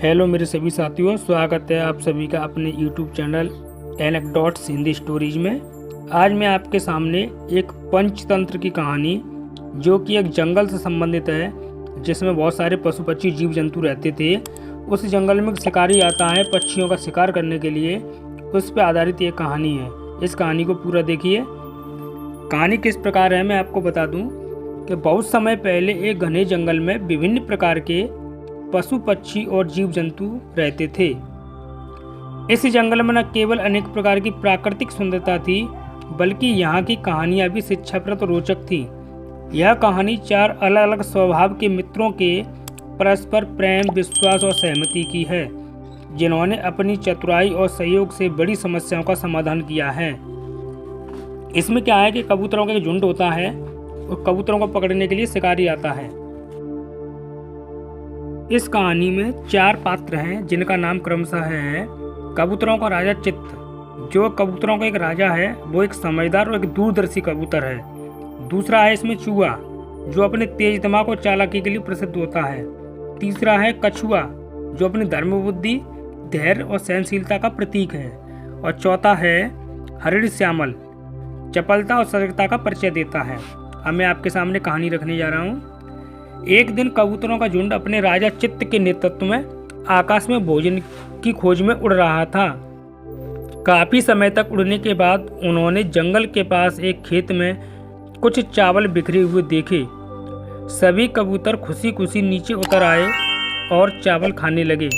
Hello मेरे सभी साथियों, स्वागत है आप सभी का अपने YouTube channel anecdotes Hindi stories में। आज मैं आपके सामने एक पंचतंत्र की कहानी जो कि एक जंगल से संबंधित है, जिसमें बहुत सारे पशु पक्षी जीव जंतु रहते थे। उस जंगल में शिकारी आता है पक्षियों का शिकार करने के लिए। उस पर आधारित एक कहानी है। इस कहानी को पूरा देखिए। कहानी किस प्रकार है मैं आपको बता दूं कि बहुत समय पहले एक घने जंगल में विभिन्न प्रकार के पशु पक्षी और जीव जंतु रहते थे। इस जंगल में न केवल अनेक प्रकार की प्राकृतिक सुंदरता थी, बल्कि यहाँ की कहानियाँ भी शिक्षाप्रद और रोचक थी। यह कहानी 4 अलग अलग स्वभाव के मित्रों के परस्पर प्रेम, विश्वास और सहमति की है, जिन्होंने अपनी चतुराई और सहयोग से बड़ी समस्याओं का समाधान किया है। इसमें क्या है कि कबूतरों का एक झुंड होता है और कबूतरों को पकड़ने के लिए शिकारी आता है। इस कहानी में 4 पात्र हैं, जिनका नाम क्रमशः है कबूतरों का राजा चित्त। जो कबूतरों का एक राजा है वो एक समझदार और एक दूरदर्शी कबूतर है। दूसरा है इसमें चूहा, जो अपने तेज दिमाग और चालाकी के लिए प्रसिद्ध होता है। तीसरा है कछुआ, जो अपनी धर्म बुद्धि, धैर्य और सहनशीलता का प्रतीक है। और चौथा है हरिण श्यामल, चपलता और सजगता का परिचय देता है। अब मैं आपके सामने कहानी रखने जा रहा हूँ। एक दिन कबूतरों का झुंड अपने राजा चित्त के नेतृत्व में आकाश में भोजन की खोज में उड़ रहा था। काफी समय तक उड़ने के बाद उन्होंने जंगल के पास एक खेत में कुछ चावल बिखरे हुए देखे। सभी कबूतर खुशी खुशी नीचे उतर आए और चावल खाने लगे,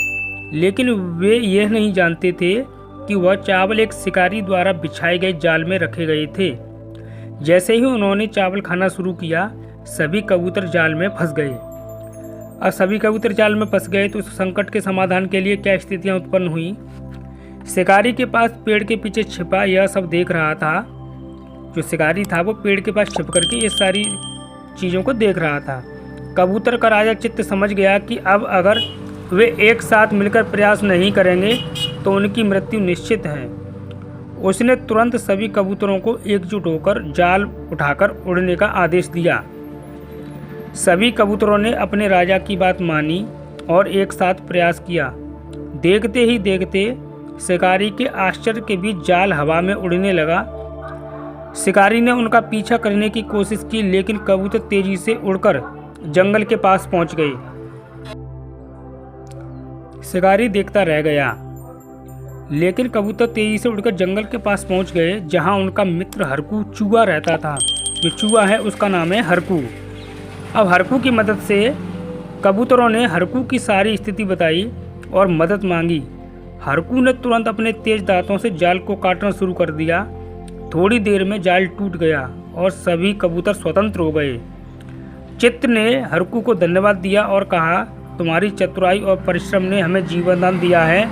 लेकिन वे यह नहीं जानते थे कि वह चावल एक शिकारी द्वारा बिछाए गए जाल में रखे गए थे। जैसे ही उन्होंने चावल खाना शुरू किया, सभी कबूतर जाल में फंस गए। अब सभी कबूतर जाल में फंस गए तो उस संकट के समाधान के लिए क्या स्थितियां उत्पन्न हुई। शिकारी के पास पेड़ के पीछे छिपा यह सब देख रहा था। जो शिकारी था वो पेड़ के पास छिप करके ये सारी चीज़ों को देख रहा था। कबूतर का राजा चित्त समझ गया कि अब अगर वे एक साथ मिलकर प्रयास नहीं करेंगे तो उनकी मृत्यु निश्चित है। उसने तुरंत सभी कबूतरों को एकजुट होकर जाल उठाकर उड़ने का आदेश दिया। सभी कबूतरों ने अपने राजा की बात मानी और एक साथ प्रयास किया। देखते ही देखते शिकारी के आश्चर्य के बीच जाल हवा में उड़ने लगा। शिकारी ने उनका पीछा करने की कोशिश की, लेकिन कबूतर तेजी से उड़कर जंगल के पास पहुंच गए। शिकारी देखता रह गया, लेकिन कबूतर तेजी से उड़कर जंगल के पास पहुंच गए, जहां उनका मित्र हरकू चूहा रहता था। जो चूहा है उसका नाम है हरकू। अब हरकू की मदद से कबूतरों ने हरकू की सारी स्थिति बताई और मदद मांगी। हरकू ने तुरंत अपने तेज दांतों से जाल को काटना शुरू कर दिया। थोड़ी देर में जाल टूट गया और सभी कबूतर स्वतंत्र हो गए। चित्त ने हरकू को धन्यवाद दिया और कहा, तुम्हारी चतुराई और परिश्रम ने हमें जीवनदान दिया है।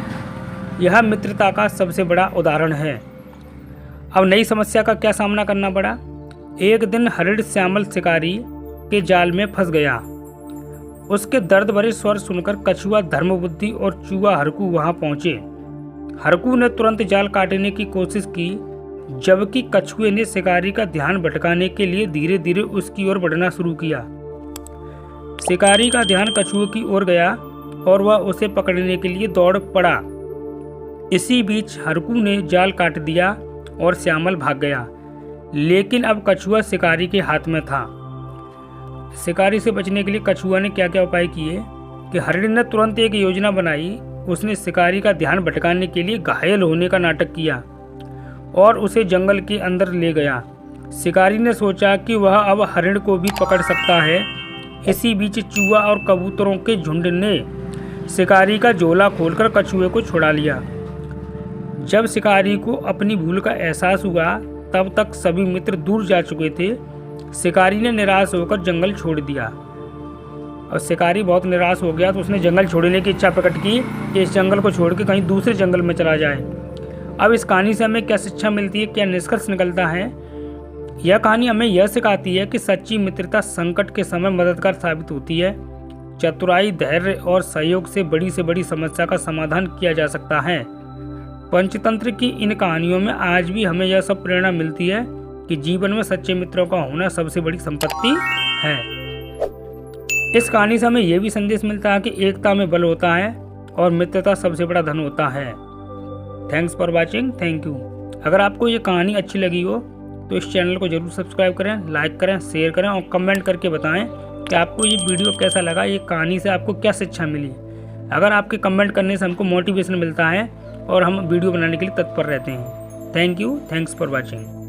यह मित्रता का सबसे बड़ा उदाहरण है। अब नई समस्या का क्या सामना करना पड़ा। एक दिन हरिण श्यामल शिकारी के जाल में फंस गया। उसके दर्द भरे स्वर सुनकर कछुआ, धर्मबुद्धि और चूहा हरकू वहां पहुंचे। हरकू ने तुरंत जाल काटने की कोशिश की, जबकि कछुए ने शिकारी का ध्यान भटकाने के लिए धीरे धीरे उसकी ओर बढ़ना शुरू किया। शिकारी का ध्यान कछुए की ओर गया और वह उसे पकड़ने के लिए दौड़ पड़ा। इसी बीच हरकू ने जाल काट दिया और श्यामल भाग गया, लेकिन अब कछुआ शिकारी के हाथ में था। शिकारी से बचने के लिए कछुआ ने क्या क्या उपाय किए कि हरिण ने तुरंत एक योजना बनाई। उसने शिकारी का ध्यान भटकाने के लिए घायल होने का नाटक किया और उसे जंगल के अंदर ले गया। शिकारी ने सोचा कि वह अब हरिण को भी पकड़ सकता है। इसी बीच चूहा और कबूतरों के झुंड ने शिकारी का झोला खोलकर कछुए को छुड़ा लिया। जब शिकारी को अपनी भूल का एहसास हुआ, तब तक सभी मित्र दूर जा चुके थे। शिकारी ने निराश होकर जंगल छोड़ दिया और शिकारी बहुत निराश हो गया तो उसने जंगल छोड़ने की इच्छा प्रकट की कि इस जंगल को छोड़ के कहीं दूसरे जंगल में चला जाए। अब इस कहानी से हमें क्या शिक्षा मिलती है, क्या निष्कर्ष निकलता है। यह कहानी हमें यह सिखाती है कि सच्ची मित्रता संकट के समय मददगार साबित होती है। चतुराई, धैर्य और सहयोग से बड़ी समस्या का समाधान किया जा सकता है। पंचतंत्र की इन कहानियों में आज भी हमें यह सब प्रेरणा मिलती है कि जीवन में सच्चे मित्रों का होना सबसे बड़ी संपत्ति है। इस कहानी से हमें यह भी संदेश मिलता है कि एकता में बल होता है और मित्रता सबसे बड़ा धन होता है। Thanks for watching, thank you. अगर आपको ये कहानी अच्छी लगी हो तो इस चैनल को जरूर सब्सक्राइब करें, लाइक करें, शेयर करें और कमेंट करके बताएं कि आपको ये वीडियो कैसा लगा, ये कहानी से आपको क्या शिक्षा मिली। अगर आपके कमेंट करने से हमको मोटिवेशन मिलता है और हम वीडियो बनाने के लिए तत्पर रहते हैं। Thank you, thanks for watching.